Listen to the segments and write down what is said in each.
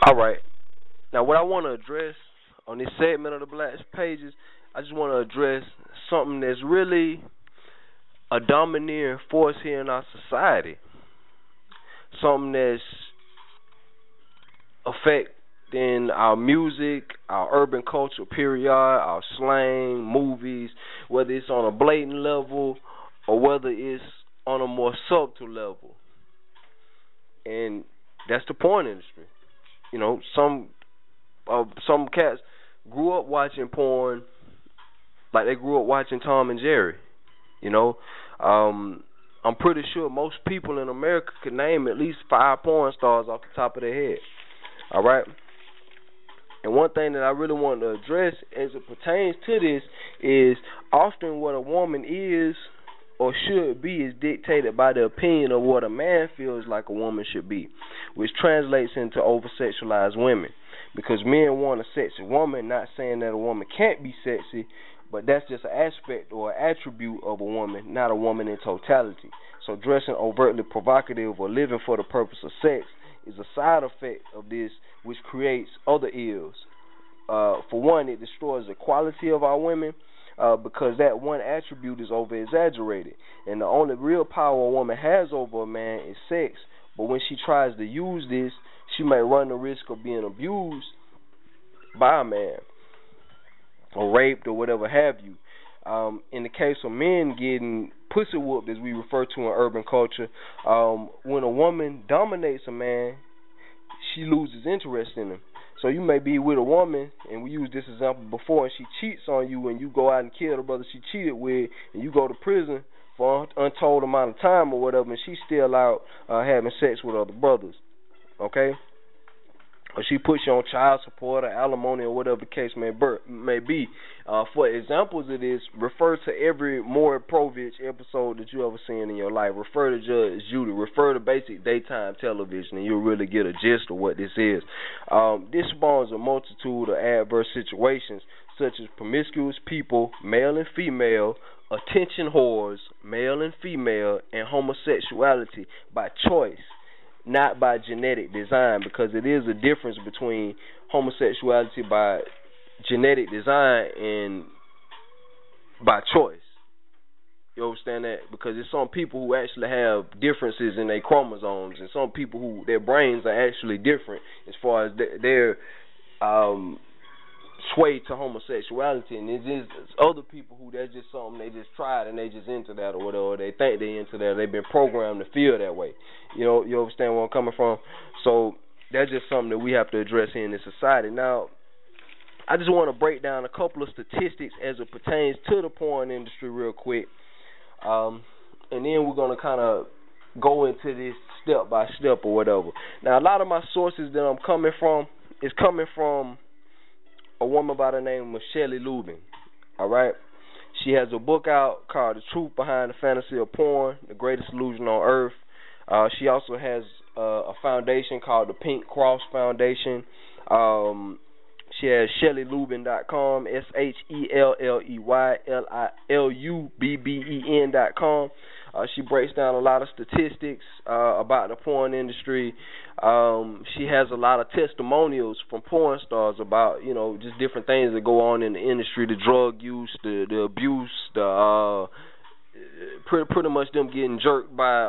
All right. Now, what I want to address on this segment of the Black Pages, I just want to address something that's really a domineering force here in our society. Something that's affecting our music, our urban culture, period, our slang, movies, whether it's on a blatant level or whether it's on a more subtle level. And that's the porn industry. You know, some cats grew up watching porn like they grew up watching Tom and Jerry. You know, I'm pretty sure most people in America could name at least 5 porn stars off the top of their head. All right. And one thing that I really want to address as it pertains to this is often what a woman is or should be is dictated by the opinion of what a man feels like a woman should be, which translates into over-sexualized women. Because men want a sexy woman, not saying that a woman can't be sexy, but that's just an aspect or attribute of a woman, not a woman in totality. So dressing overtly provocative or living for the purpose of sex is a side effect of this, which creates other ills. For one, it destroys the quality of our women, because that one attribute is over-exaggerated. And the only real power a woman has over a man is sex. But when she tries to use this, she may run the risk of being abused by a man or raped or whatever have you. In the case of men getting pussy whooped, as we refer to in urban culture, when a woman dominates a man, she loses interest in him. So you may be with a woman, and we used this example before, and she cheats on you, and you go out and kill the brother she cheated with, and you go to prison for an untold amount of time or whatever, and she's still out having sex with other brothers, okay? Or she puts you on child support or alimony or whatever the case may be. For examples of this, refer to every Maury Povich episode that you ever seen in your life. Refer to Judge Judy. Refer to basic daytime television, and you'll really get a gist of what this is. This spawns a multitude of adverse situations, such as promiscuous people, male and female, attention whores, male and female, and homosexuality by choice, not by genetic design, because it is a difference between homosexuality by genetic design and by choice. You understand that? Because there's some people who actually have differences in their chromosomes, and some people who their brains are actually different as far as their sway to homosexuality, and it's just other people who that's just something they just tried and they just into that or whatever, or they think they into that, they've been programmed to feel that way. You understand where I'm coming from? So that's just something that we have to address here in this society. Now, I just want to break down a couple of statistics as it pertains to the porn industry real quick, and then we're going to kind of go into this step by step or whatever. Now, a lot of my sources that I'm coming from is coming from a woman by the name of Shelley Lubin. All right, she has a book out called "The Truth Behind the Fantasy of Porn: The Greatest Illusion on Earth." She also has a foundation called the Pink Cross Foundation. She has ShelleyLubben.com, ShelleyLubben.com. She breaks down a lot of statistics about the porn industry. She has a lot of testimonials from porn stars about, just different things that go on in the industry, the drug use, the abuse, pretty much them getting jerked by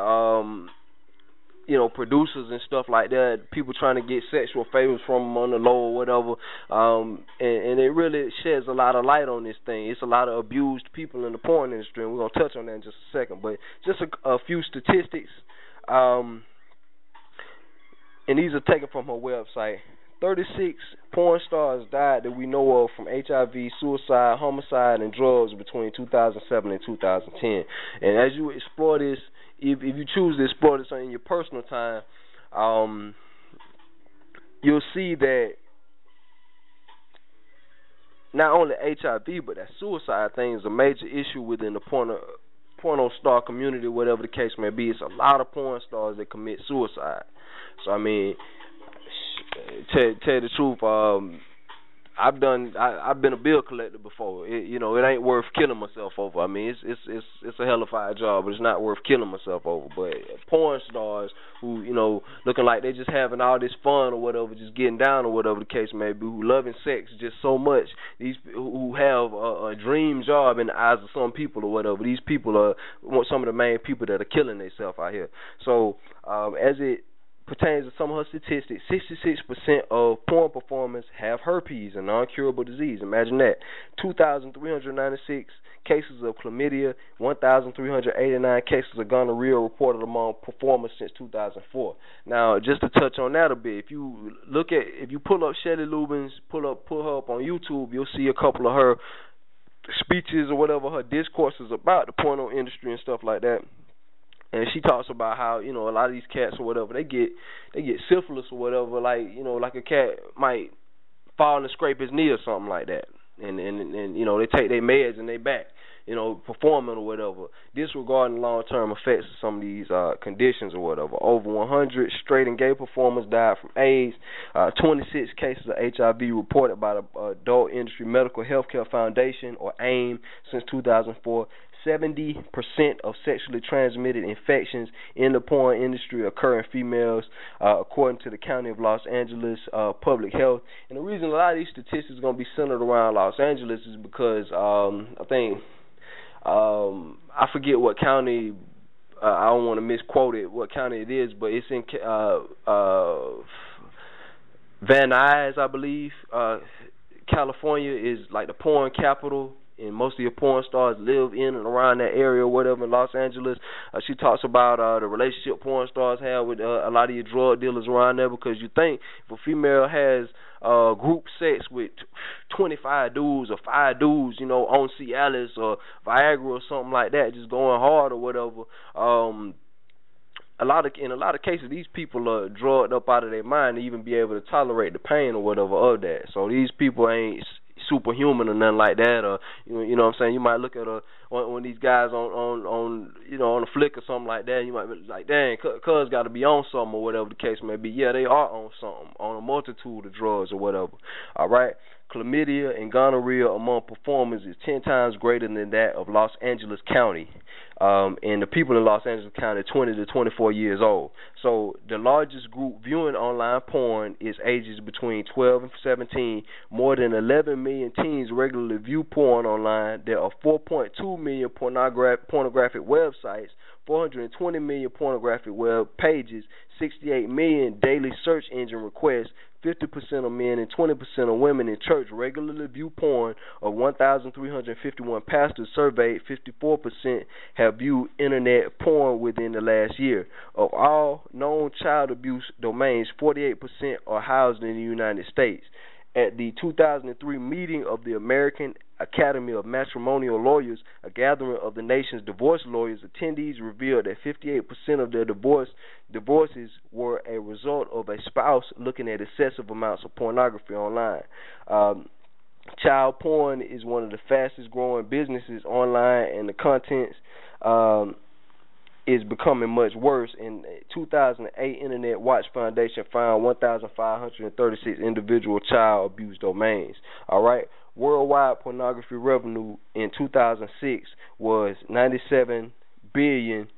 producers and stuff like that, people trying to get sexual favors from them on the low or whatever, and it really sheds a lot of light on this thing. It's a lot of abused people in the porn industry, and we're going to touch on that in just a second, but just a few statistics, and these are taken from her website. 36 porn stars died that we know of from HIV, suicide, homicide, and drugs between 2007 and 2010, and as you explore this, if you choose to explore this in your personal time, you'll see that not only HIV, but that suicide thing is a major issue within the porno star community, whatever the case may be. It's a lot of porn stars that commit suicide. So, I mean, tell you the truth, I've been a bill collector before. It ain't worth killing myself over. I mean, it's a hell of a job, but it's not worth killing myself over. But porn stars who, looking like they just having all this fun or whatever, just getting down or whatever the case may be, who loving sex just so much, these who have a dream job in the eyes of some people or whatever, these people are some of the main people that are killing themselves out here. So as it pertains to some of her statistics, 66% of porn performers have herpes, a non-curable disease. Imagine that. 2,396 cases of chlamydia, 1,389 cases of gonorrhea reported among performers since 2004. Now, just to touch on that a bit, if you pull up Shelly Lubins, pull her up on YouTube, you'll see a couple of her speeches or whatever, her discourses about the porno industry and stuff like that. And she talks about how, a lot of these cats or whatever, they get syphilis or whatever, like a cat might fall and scrape his knee or something like that. And they take their meds and they back, performing or whatever, disregarding long-term effects of some of these conditions or whatever. Over 100 straight and gay performers died from AIDS. 26 cases of HIV reported by the Adult Industry Medical Healthcare Foundation, or AIM, since 2004. 70% of sexually transmitted infections in the porn industry occur in females, according to the County of Los Angeles Public Health. And the reason a lot of these statistics are going to be centered around Los Angeles is because I think, I forget what county, I don't want to misquote it, what county it is, but it's in Van Nuys, I believe. California is like the porn capital, and most of your porn stars live in and around that area or whatever in Los Angeles. She talks about the relationship porn stars have with a lot of your drug dealers around there, because you think if a female has group sex with 25 dudes or 5 dudes, on Cialis or Viagra or something like that, just going hard or whatever, in a lot of cases, these people are drugged up out of their mind to even be able to tolerate the pain or whatever of that. So these people ain't superhuman or nothing like that, or you know what I'm saying. You might look at one of these guys on a flick or something like that, and you might be like, dang, cuz got to be on something or whatever the case may be. Yeah, they are on something, on a multitude of drugs or whatever. All right. Chlamydia and gonorrhea among performers is 10 times greater than that of Los Angeles County. And the people in Los Angeles County are 20 to 24 years old. So the largest group viewing online porn is ages between 12 and 17. More than 11 million teens regularly view porn online. There are 4.2 million pornographic websites, 420 million pornographic web pages, 68 million daily search engine requests. 50% of men and 20% of women in church regularly view porn. Of 1,351 pastors surveyed, 54% have viewed internet porn within the last year. Of all known child abuse domains, 48% are housed in the United States. At the 2003 meeting of the American Academy of Matrimonial Lawyers, a gathering of the nation's divorce lawyers, attendees revealed that 58% of their divorces were a result of a spouse looking at excessive amounts of pornography online. Child porn is one of the fastest growing businesses online, and the contents is becoming much worse. In 2008, Internet Watch Foundation found 1,536 individual child abuse domains. All right. Worldwide pornography revenue in 2006 was $97 billion.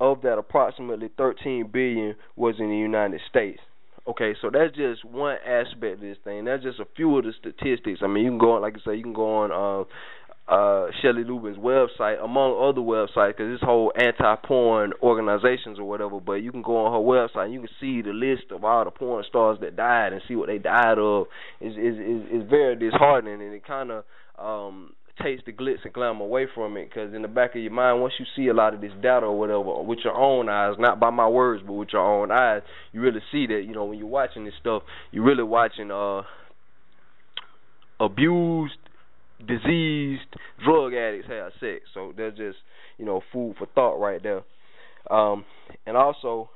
Of that, approximately $13 billion was in the United States. Okay, so that's just one aspect of this thing. That's just a few of the statistics. I mean, you can go on, like I say, you can go on Shelly Lubin's website, among other websites, because this whole anti-porn organizations or whatever, but you can go on her website and you can see the list of all the porn stars that died and see what they died of. Is very disheartening, and it kind of takes the glitz and glamour away from it, because in the back of your mind, once you see a lot of this data or whatever with your own eyes, not by my words, but with your own eyes, you really see that, when you're watching this stuff, you're really watching abused, diseased drug addicts have sex. So that's just, food for thought right there. And also,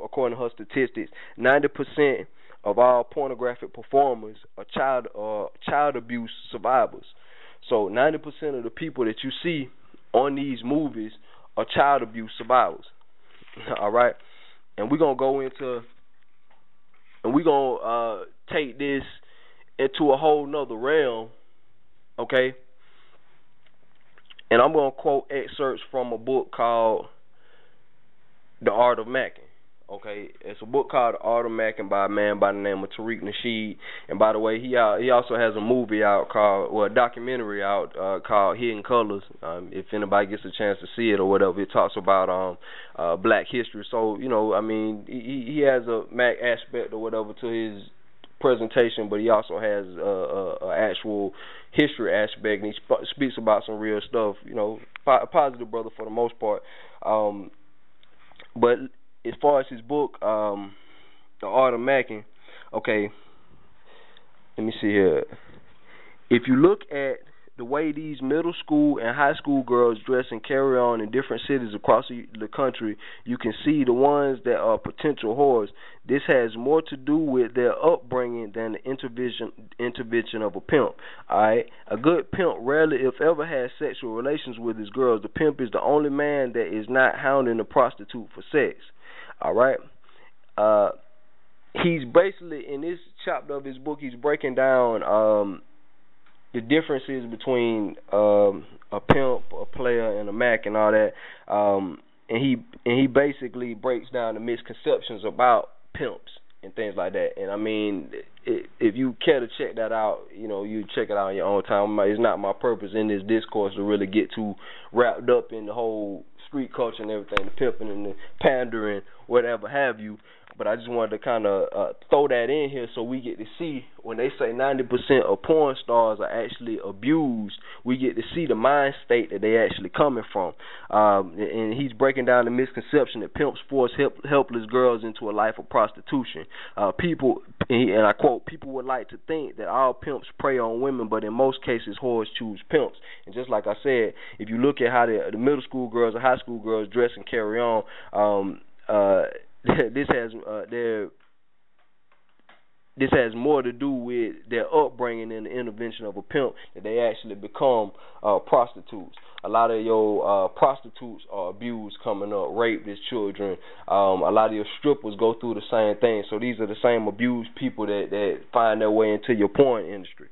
according to her statistics, 90% of all pornographic performers are child abuse survivors. So 90% of the people that you see on these movies are child abuse survivors. All right, and we're gonna go into, and we're gonna take this into a whole nother realm, okay? And I'm going to quote excerpts from a book called The Art of Macking. Okay, it's a book called The Art of Macking by a man by the name of Tariq Nasheed. And by the way, he also has a movie out called, well, a documentary out called Hidden Colors. If anybody gets a chance to see it or whatever, it talks about Black history. So, you know, I mean, he has a Mac aspect or whatever to his presentation, but he also has a actual history aspect, and he speaks about some real stuff. You know, positive brother for the most part. But as far as his book, The Art of Macking, okay, let me see here. If you look at the way these middle school and high school girls dress and carry on in different cities across the country, you can see the ones that are potential whores. This has more to do with their upbringing than the intervention of a pimp. All right, a good pimp rarely, if ever, has sexual relations with his girls. The pimp is the only man that is not hounding a prostitute for sex. All right. He's basically, in this chapter of his book, he's breaking down the differences between a pimp, a player, and a Mac and all that. And he basically breaks down the misconceptions about pimps and things like that. And I mean, if you care to check that out, you know, you check it out on your own time. It's not my purpose in this discourse to really get too wrapped up in the whole street culture and everything, the pimping and the pandering, whatever have you. But I just wanted to kind of throw that in here so we get to see, when they say 90% of porn stars are actually abused, we get to see the mind state that they actually coming from. And he's breaking down the misconception that pimps force helpless girls into a life of prostitution. People, and I quote, people would like to think that all pimps prey on women, but in most cases, whores choose pimps. And just like I said, if you look at how the middle school girls or high school girls dress and carry on, this has more to do with their upbringing and the intervention of a pimp, that they actually become prostitutes. A lot of your prostitutes are abused coming up, raped as children. A lot of your strippers go through the same thing. So these are the same abused people that find their way into your porn industry.